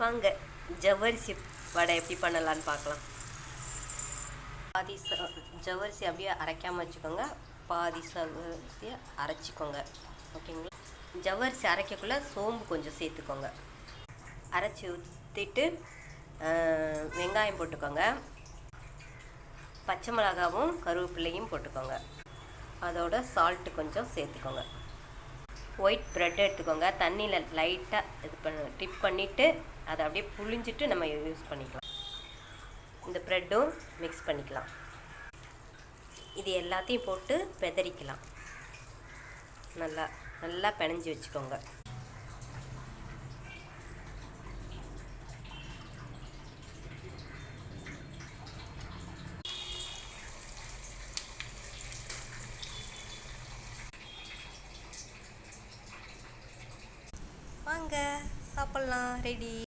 வாங்க ஜவ்வரிசி வடை எப்படி பண்ணலான்னு பார்க்கலாம். பாதி ஜவ்வரிசி அப்படியே அரைக்காமல் வச்சுக்கோங்க, பாதி ஜவ்வரிசியை அரைச்சிக்கோங்க. ஓகேங்களா? ஜவ்வரிசி அரைக்கக்குள்ளே சோம்பு கொஞ்சம் சேர்த்துக்கோங்க. அரைச்சி ஊற்றிட்டு வெங்காயம் போட்டுக்கோங்க, பச்சை மிளகாவும் கருவேப்பிலையும் போட்டுக்கோங்க. அதோட சால்ட்டு கொஞ்சம் சேர்த்துக்கோங்க. ஒயிட் ப்ரெட் எடுத்துக்கோங்க, தண்ணியில் லைட்டாக டிப் பண்ணிவிட்டு அதை அப்படியே புழிஞ்சிட்டு நம்ம யூஸ் பண்ணிக்கலாம். இந்த ப்ரெட்டும் மிக்ஸ் பண்ணிக்கலாம். இது எல்லாத்தையும் போட்டு பெதறிக்கலாம். நல்லா நல்லா பிணைஞ்சி வச்சுக்கோங்க. வாங்க சாப்பிட்லாம். ரெடி.